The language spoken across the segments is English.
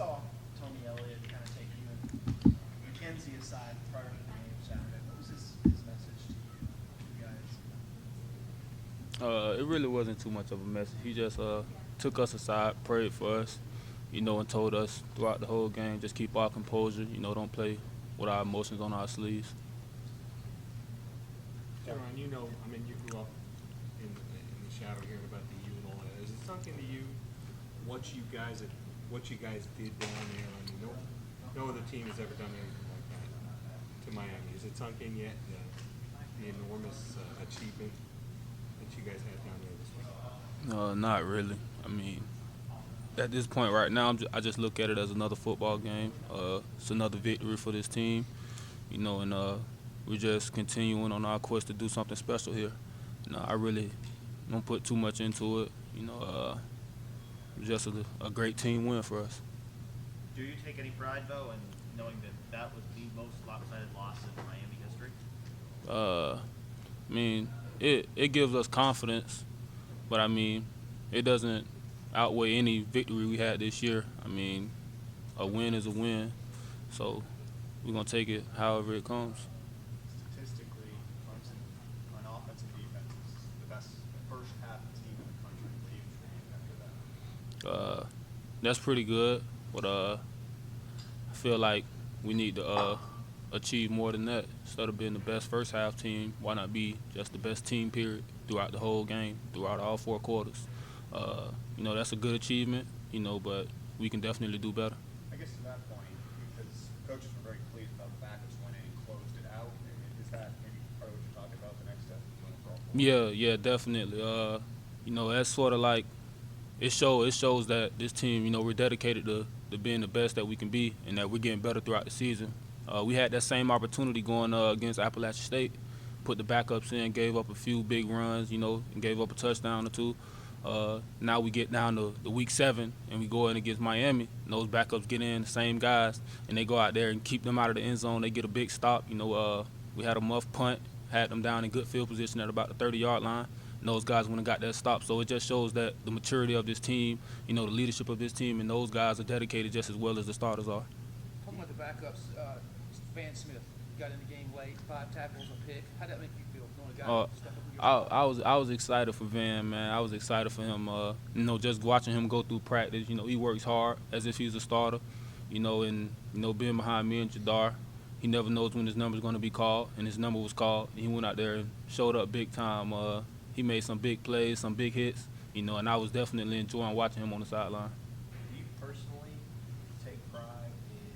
saw Tony Elliott kind of take you and McKenzie aside prior to the game Saturday. What was his message to you guys? It really wasn't too much of a message. He just took us aside, prayed for us, and told us throughout the whole game, just keep our composure, don't play with our emotions on our sleeves. Jayron, you grew up in the shadow hearing about the U and all that. Is it sunk into you what you guys did down there? No other team has ever done anything like that to Miami. Is it sunk in yet the enormous achievement that you guys had down there this week? Not really. At this point right now, I just look at it as another football game. It's another victory for this team, and we're just continuing on our quest to do something special here. I really don't put too much into it. Just a great team win for us. Do you take any pride, though, in knowing that was the most lopsided loss in Miami history? It gives us confidence, but it doesn't outweigh any victory we had this year. A win is a win, so we're gonna take it however it comes. Statistically, Clemson on offense and defense is the best first half team in the country. What do you attribute after that? That's pretty good, but I feel like we need to achieve more than that. Instead of being the best first half team, why not be just the best team period throughout the whole game, throughout all 4 quarters? That's a good achievement, but we can definitely do better. I guess to that point, because coaches were very pleased about the Backups winning and closed it out. Is that maybe part of what you're talking about, the next step? Yeah, definitely. That's sort of like it shows that this team, we're dedicated to being the best that we can be, and that we're getting better throughout the season. We had that same opportunity going against Appalachian State, put the backups in, gave up a few big runs, and gave up a touchdown or two. Now we get down to the week 7 and we go in against Miami, and those backups get in, the same guys, and they go out there and keep them out of the end zone. They get a big stop. We had a muff punt, had them down in good field position at about the 30-yard line, and those guys went and got that stop. So it just shows that the maturity of this team, the leadership of this team, and those guys are dedicated just as well as the starters are. Talking about the backups, Van Smith got in the game late, 5 tackles, a pick. How did that make you feel? Knowing a guy step up in your I was excited for Van, man. I was excited for him. Just watching him go through practice. He works hard as if he's a starter. And being behind me and Jadar, he never knows when his number's going to be called, and his number was called. He went out there and showed up big time. He made some big plays, some big hits. And I was definitely enjoying watching him on the sideline. Do you personally take pride in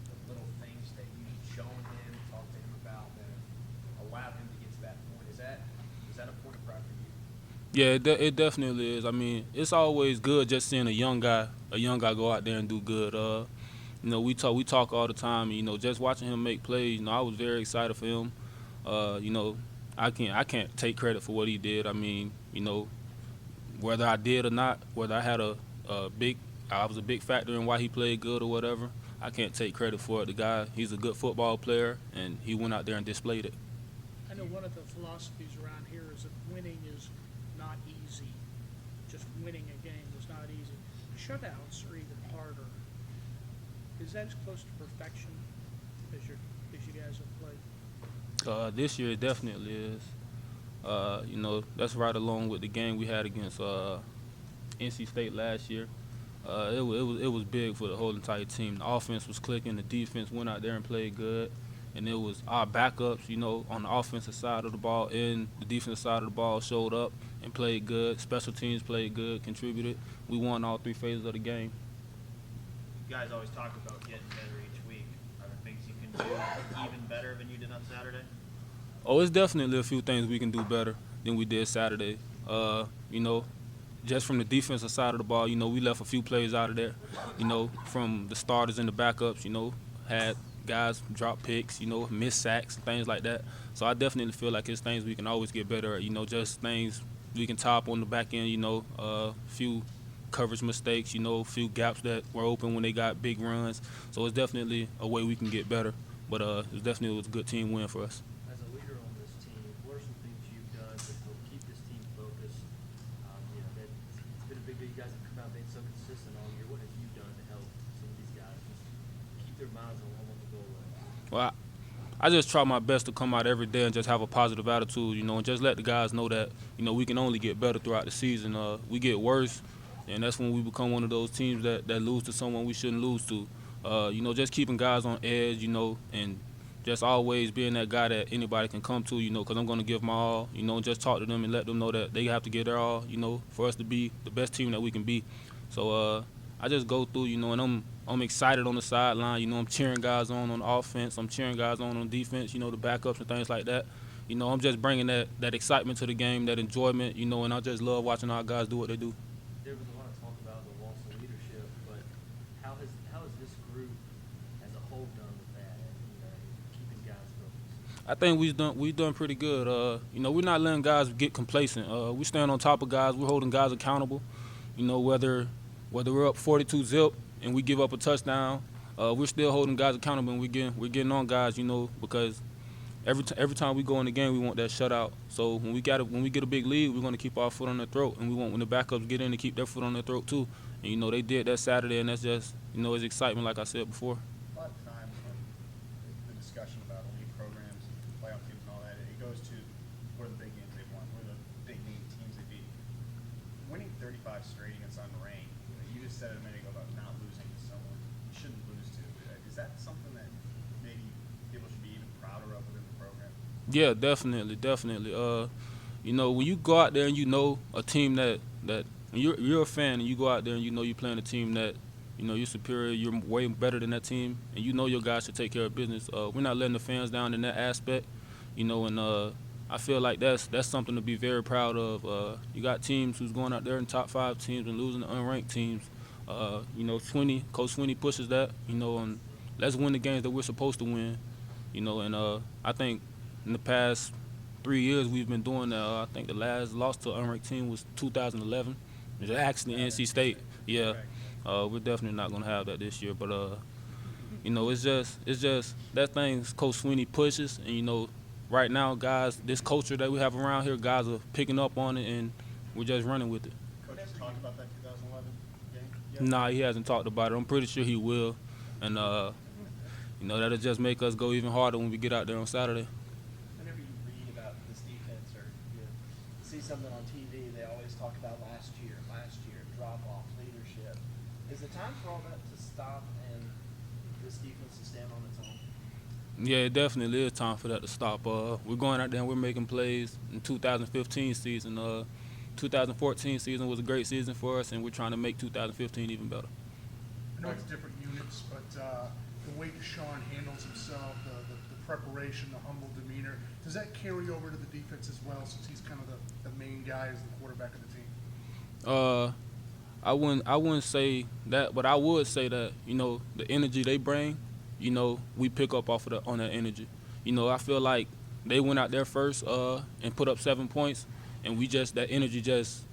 the little things that you've shown him, talked to him about that allowed him to get to that point? Is that a point of pride for you? Yeah, it definitely is. It's always good just seeing a young guy go out there and do good. We talk all the time. Just watching him make plays. I was very excited for him. I can't take credit for what he did. Whether I did or not, whether I had I was a big factor in why he played good or whatever, I can't take credit for it. The guy, he's a good football player, and he went out there and displayed it. I know one of the philosophies around here is that winning is not easy. Just winning a game is not easy. Shutouts are even harder. Is that as close to perfection as you guys have played? This year it definitely is. That's right along with the game we had against NC State last year. It was big for the whole entire team. The offense was clicking, the defense went out there and played good, and it was our backups, on the offensive side of the ball and the defensive side of the ball showed up and played good. Special teams played good, contributed. We won all 3 phases of the game. You guys always talk about getting better each week. Are there things you can do even better than you did on Saturday? Oh, it's definitely a few things we can do better than we did Saturday. Just from the defensive side of the ball, we left a few plays out of there. From the starters and the backups, had guys drop picks, miss sacks, things like that. So I definitely feel like it's things we can always get better at, just things we can top on the back end, a few coverage mistakes, a few gaps that were open when they got big runs. So it's definitely a way we can get better. But it definitely was a good team win for us. As a leader on this team, what are some things you've done to help keep this team focused? It's been a big deal. You guys have come out and been so consistent all year. What have you done to help miles and one with the goal line? Well, I just try my best to come out every day and just have a positive attitude, and just let the guys know that, we can only get better throughout the season. We get worse, and that's when we become one of those teams that lose to someone we shouldn't lose to. Just keeping guys on edge, and just always being that guy that anybody can come to, because I'm going to give my all, and just talk to them and let them know that they have to give their all, for us to be the best team that we can be. So I just go through, and I'm excited on the sideline. I'm cheering guys on offense. I'm cheering guys on defense, the backups and things like that. I'm just bringing that excitement to the game, that enjoyment, and I just love watching our guys do what they do. There was a lot of talk about the loss of leadership, but how has this group as a whole done with that and keeping guys focused? I think we've done pretty good. We're not letting guys get complacent. We stand on top of guys. We're holding guys accountable. Whether we're up 42-0 and we give up a touchdown, we're still holding guys accountable, and we're getting on guys, because every time we go in the game, we want that shutout. So when we get a big lead, we're going to keep our foot on their throat, and we want when the backups get in to keep their foot on their throat too. And they did that Saturday, and that's just it's excitement, like I said before. A lot of times when the discussion about elite programs, playoff teams, and all that, it goes to what are the big games they've won, what are the big name teams they beat. Winning 35 straight against unranked, you just said it a minute ago about not losing to someone you shouldn't lose to. Is that something that maybe people should be even prouder of within the program? Yeah, definitely. When you go out there and a team that you're a fan, and you go out there and you're playing a team that you're superior, you're way better than that team, and your guys should take care of business. We're not letting the fans down in that aspect, and I feel like that's something to be very proud of. You got teams who's going out there in top 5 teams and losing to unranked teams. Coach Sweeney pushes that, and let's win the games that we're supposed to win, and I think in the past 3 years we've been doing that. I think the last loss to an unranked team was 2011. It was actually NC State. Yeah, we're definitely not going to have that this year, but it's just that thing Coach Sweeney pushes, and right now, guys, this culture that we have around here, guys are picking up on it, and we're just running with it. Coach has talked about that 2011 game yet? Nah, he hasn't talked about it. I'm pretty sure he will, and that'll just make us go even harder when we get out there on Saturday. Whenever you read about this defense or see something on TV, they always talk about last year, drop-off, leadership. Is it time for all that to stop and this defense to stand on its own? Yeah, it definitely is time for that to stop. We're going out there and we're making plays in 2015 season. 2014 season was a great season for us, and we're trying to make 2015 even better. I know it's different units, but the way Deshaun handles himself, the preparation, the humble demeanor, does that carry over to the defense as well, since he's kind of the main guy as the quarterback of the team? I wouldn't say that, but I would say that the energy they bring, we pick up on that energy. I feel like they went out there first and put up 7 points, and that energy just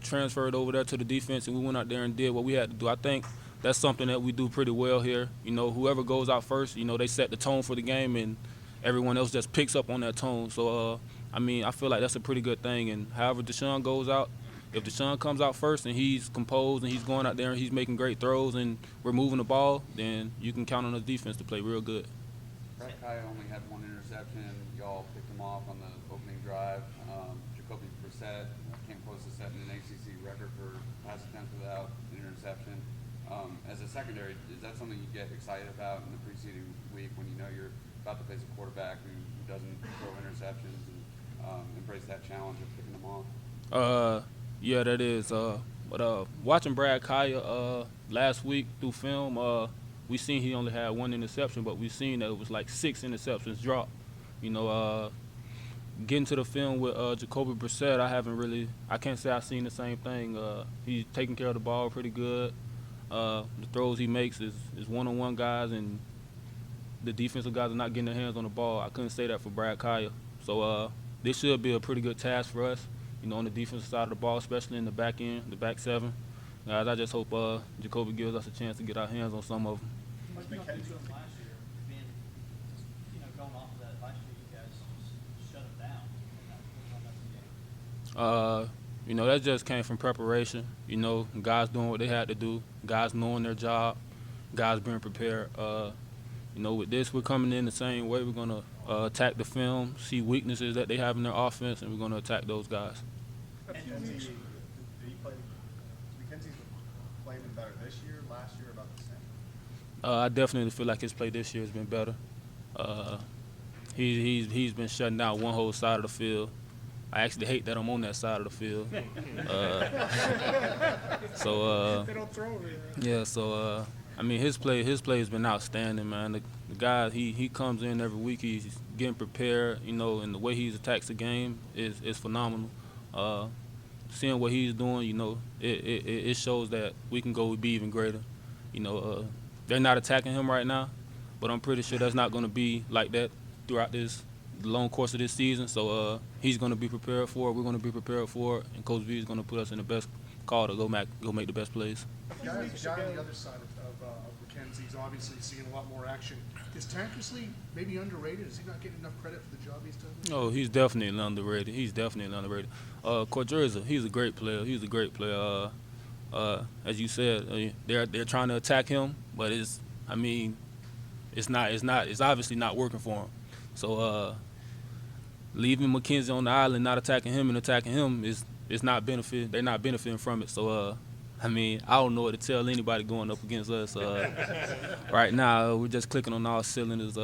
transferred over there to the defense, and we went out there and did what we had to do. I think that's something that we do pretty well here. Whoever goes out first, they set the tone for the game, and everyone else just picks up on that tone. So, I feel like that's a pretty good thing. And however Deshaun goes out, if Deshaun comes out first and he's composed and he's going out there and he's making great throws and we're moving the ball, then you can count on the defense to play real good. Brett Kaya only had 1 interception. Y'all picked him off on the opening drive. Jacoby Brissett came close to setting an ACC record for pass attempts without an interception. As a secondary, is that something you get excited about in the preceding week when you're about to face a quarterback who doesn't throw interceptions and embrace that challenge of picking them off? Yeah, that is. But watching Brad Kaya last week through film, we seen he only had 1 interception, but we seen that it was like 6 interceptions dropped. Getting to the film with Jacoby Brissett, I can't say I've seen the same thing. He's taking care of the ball pretty good. The throws he makes is one-on-one guys, and the defensive guys are not getting their hands on the ball. I couldn't say that for Brad Kaya. So this should be a pretty good task for us, on the defensive side of the ball, especially in the back end, the back 7. Guys, I just hope Jacoby gives us a chance to get our hands on some of them. What you did to him last year, being, going off of that last year, you guys just shut him down. That just came from preparation. Guys doing what they had to do, guys knowing their job, guys being prepared. You know, with this, we're coming in the same way. We're gonna attack the film, see weaknesses that they have in their offense, and we're gonna attack those guys. Mackenzie, did he play? Mackenzie's played him better this year, last year, about the same. I definitely feel like his play this year has been better. He's been shutting down one whole side of the field. I actually hate that I'm on that side of the field. They don't throw over there. Yeah, so I mean his play has been outstanding, man. The guy he comes in every week, he's getting prepared, you know, and the way he attacks the game is phenomenal. Seeing what he's doing, you know, it shows that we can go be even greater. You know, they're not attacking him right now, but I'm pretty sure that's not going to be like that throughout this long course of this season. So he's going to be prepared for it. We're going to be prepared for it, and Coach V is going to put us in the best call to go make the best plays. The guy on the other side of Mackenzie's obviously seeing a lot more action. Is Tankersley maybe underrated? Is he not getting enough credit for the job he's done? Oh, he's definitely underrated. Cordreza, he's a great player. As you said, they're trying to attack him, but it's obviously not working for him. So leaving McKenzie on the island, not attacking him and attacking him is not benefiting. They're not benefiting from it. So I don't know what to tell anybody going up against us. Right now, we're just clicking on all cylinders.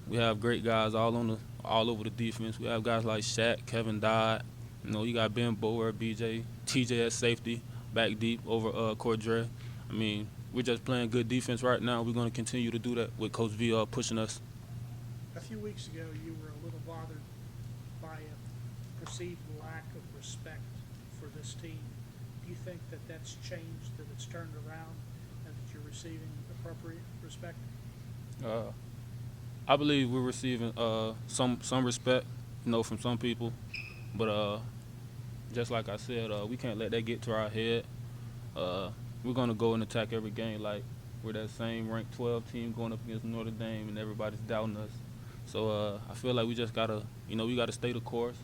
We have great guys all over the defense. We have guys like Shaq, Kevin Dodd. You know, you got Ben Bower, BJ, TJ at safety, back deep over Cordray. I mean, we're just playing good defense right now. We're going to continue to do that with Coach V pushing us. A few weeks ago, you were a little bothered by a perceived lack of respect for this team. Do you think that that's changed, that it's turned around, and that you're receiving appropriate respect? I believe we're receiving some respect, you know, from some people. But just like I said, we can't let that get to our head. We're going to go and attack every game like we're that same ranked 12 team going up against Notre Dame and everybody's doubting us. So I feel like we just got to, you know, we got to stay the course,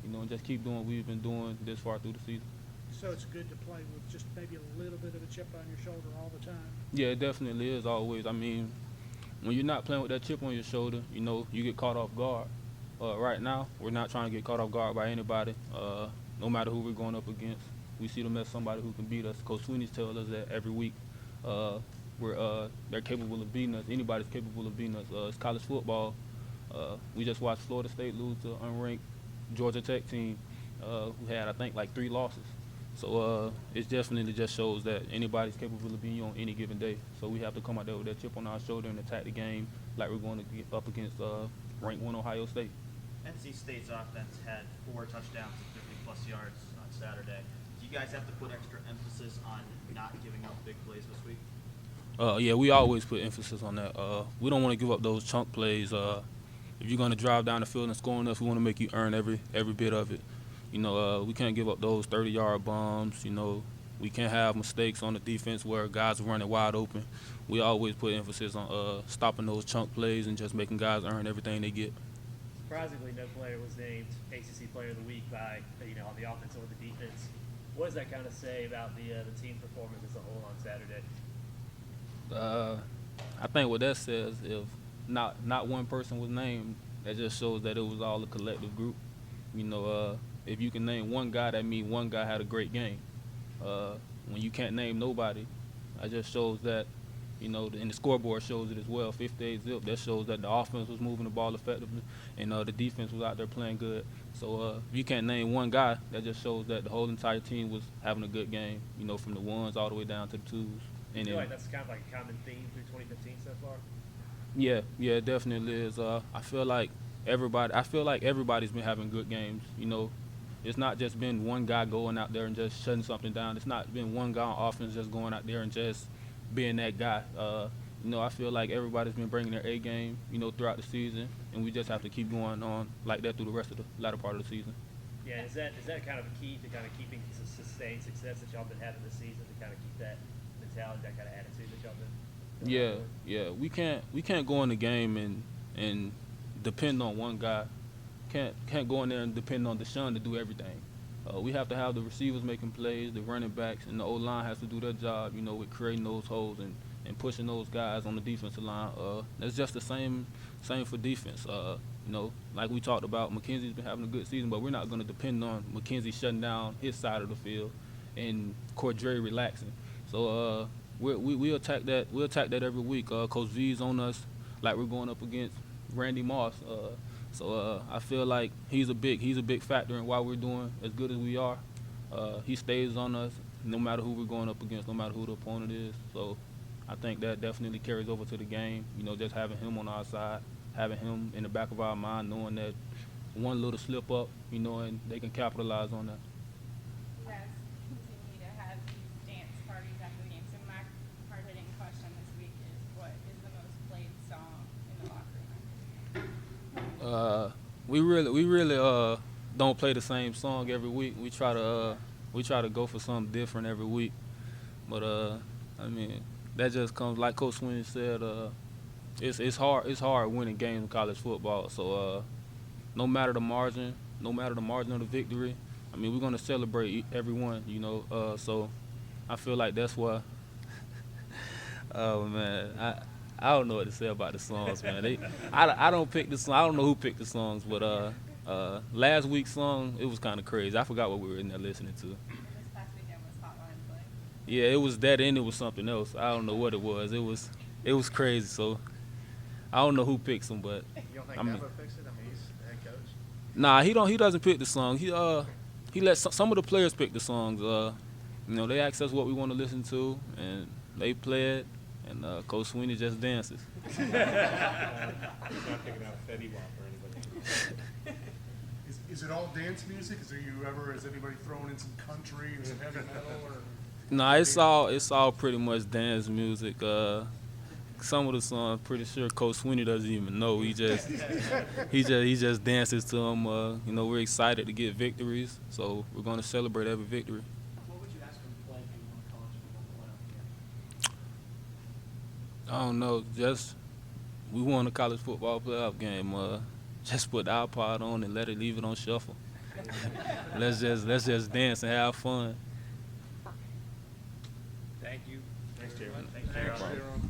you know, and just keep doing what we've been doing this far through the season. So it's good to play with just maybe a little bit of a chip on your shoulder all the time? Yeah, it definitely is always. I mean, when you're not playing with that chip on your shoulder, you know, you get caught off guard. Right now, we're not trying to get caught off guard by anybody, no matter who we're going up against. We see them as somebody who can beat us. Coach Sweeney's tells us that every week. They're capable of beating us. Anybody's capable of beating us. It's college football. We just watched Florida State lose to an unranked Georgia Tech team who had, I think, like 3 losses. So it definitely just shows that anybody's capable of beating you on any given day. So we have to come out there with that chip on our shoulder and attack the game like we're going to get up against ranked 1 Ohio State. NC State's offense had 4 touchdowns and 50-plus yards on Saturday. Do you guys have to put extra emphasis on not giving up big plays this week? Yeah, we always put emphasis on that. We don't want to give up those chunk plays. If you're going to drive down the field and score on us, we want to make you earn every bit of it. You know, we can't give up those 30-yard bombs. You know, we can't have mistakes on the defense where guys are running wide open. We always put emphasis on stopping those chunk plays and just making guys earn everything they get. Surprisingly, no player was named ACC Player of the Week by, on the offense or the defense. What does that kind of say about the team performance as a whole on Saturday? I think what that says, if not one person was named, that just shows that it was all a collective group. You know, if you can name one guy, that means one guy had a great game. When you can't name nobody, that just shows that, you know, and the scoreboard shows it as well, 58-zip. That shows that the offense was moving the ball effectively, and the defense was out there playing good. So if you can't name one guy, that just shows that the whole entire team was having a good game, you know, from the 1s all the way down to the 2s. I feel like that's kind of like a common theme through 2015 so far. Yeah, it definitely is. I feel like everybody's been having good games. You know, it's not just been one guy going out there and just shutting something down. It's not been one guy on offense just going out there and just being that guy. You know, I feel like everybody's been bringing their A game, you know, throughout the season, and we just have to keep going on like that through the rest of the latter part of the season. Yeah, is that kind of a key to kind of keeping sustained success that y'all been having this season, to kind of keep that mentality, that kind of attitude that y'all been? Yeah. We can't go in the game and depend on one guy. Can't go in there and depend on Deshaun to do everything. We have to have the receivers making plays, the running backs, and the O-line has to do their job, you know, with creating those holes and and pushing those guys on the defensive line. That's just the same for defense. You know, like we talked about, McKenzie's been having a good season, but we're not going to depend on McKenzie shutting down his side of the field and Cordray relaxing. So we attack that. We attack that every week. Coach V's on us like we're going up against Randy Moss. So I feel like he's a big factor in why we're doing as good as we are. He stays on us no matter who we're going up against, no matter who the opponent is. So I think that definitely carries over to the game. You know, just having him on our side, having him in the back of our mind, knowing that one little slip up, you know, and they can capitalize on that. You guys continue to have these dance parties after the game. So my hard-hitting question this week is, what is the most played song in the locker room? We really don't play the same song every week. We try to go for something different every week. But I mean, that just comes, like Coach Sweeney said, it's hard winning games in college football. So no matter the margin of the victory, I mean, we're going to celebrate everyone, you know. So I feel like that's why. Oh man, I don't know what to say about the songs, man. I don't pick the song. I don't know who picked the songs, but last week's song, it was kind of crazy. I forgot what we were in there listening to. This past weekend was Hotline Bling. Yeah, it was that, and it was something else. I don't know what it was. It was crazy. So I don't know who picks them, but You don't think I mean, Dabo picks it? I mean, he's the head coach. nah, he doesn't pick the song. He lets some of the players pick the songs. You know, they ask us what we want to listen to, and they play it, and Coach Sweeney just dances. He's not picking out Fetty Wap or anybody. Is it all dance music? Is anybody throwing in some country or some heavy metal or? Nah, it's all pretty much dance music. Some of the songs, pretty sure Coach Sweeney doesn't even know. He just dances to them. You know, we're excited to get victories, so we're going to celebrate every victory. What would you ask him to play if you won a college football playoff game? I don't know, just we won a college football playoff game. Just put the iPod on and leave it on shuffle. let's just dance and have fun. Thank you. Thanks, Jayron. Thanks, Jayron. Jayron.